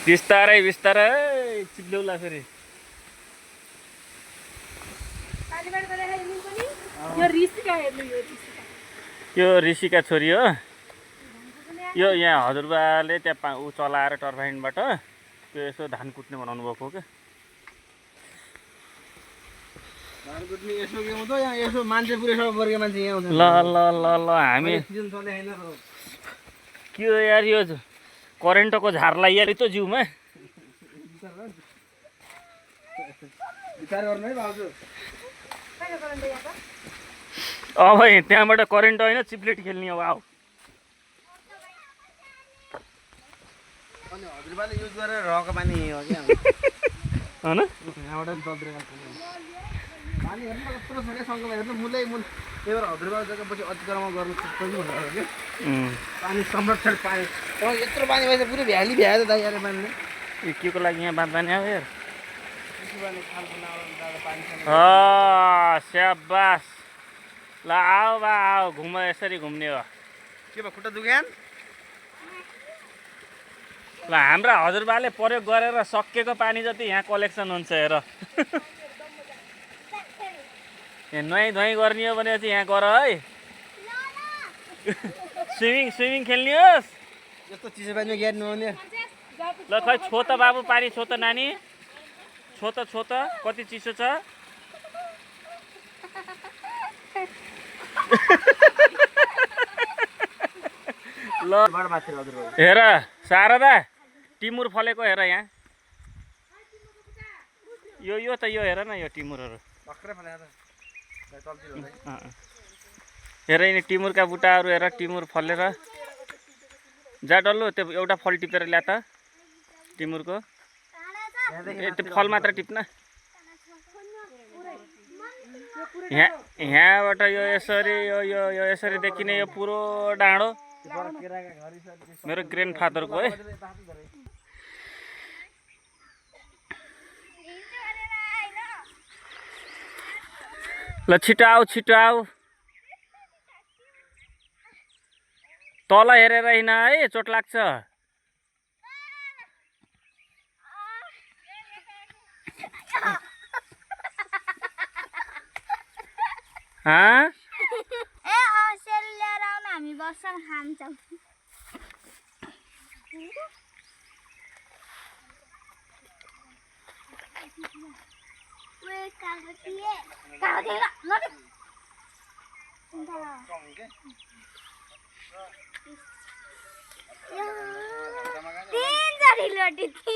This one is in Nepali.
बिस्तारै बिस्तारै चिप्ल्याउला फेरि यो ऋषिका छोरी हो यो यहाँ हजुरबाले त्यहाँ ऊ चलाएर टर्बाइनबाट त्यो यसो धान कुट्ने बनाउनु भएको हो क्या ल ल ल ल हामी के हो यार यो करेन्टको झार लगाइहाल्यो त जिउमा अब त्यहाँबाट करेन्ट होइन चिप्लेट खेल्ने अब आऊ हजुरबाले युज गरेर रहेको पानी हो क्या होइन पानी हेर्नु कत्रो छ क्या सङ्कमा हेर्नु मुलै मुल त्यही भएर हजुरबाले जग्गा पछि अतिक्रमण गर्नु सक्छ कि भनेर क्या पानी संरक्षण पानी यत्रो पानी भएछ पुरै भ्याली भ्यायो त दाइ यार पानीले के को लागि यहाँ बाँध्ने अब यार स्याबास ल आऊ बा आऊ घुम यसरी घुम्ने हो के भयो खुट्टा दुख्यान ल हाम्रा हजुरबाले प्रयोग गरेर सकिएको पानी जति यहाँ कलेक्सन हुन्छ हेर यहाँ नुहाइ धुवाइ गर्ने हो भने चाहिँ यहाँ गर है स्विमिङ खेल्ने होस् यस्तो चिसो पानीमा ग्यार नुहाउने ल खै छो त बाबु पानी छो त नानी छो त कति चिसो छ ल हेर शारदा टिमुर फलेको हेर यहाँ यो त यो हेर न यो टिमुरहरू हेर यिनी टिमुरका बुट्टाहरू हेर टिमुर फलेर जा डल्लो त्यो एउटा फल टिपेर ल्या त टिमुरको त्यो फल मात्र टिप्न यहाँबाट यो यसरी यो यसरी देखिने यो पुरो डाँडो मेरो ग्रान्डफादरको है ल छिटो आऊ तल हेरेर हिँड है चोट लाग्छ हामी बस्छौँ खान्छौँ तीन जरी लोटी थी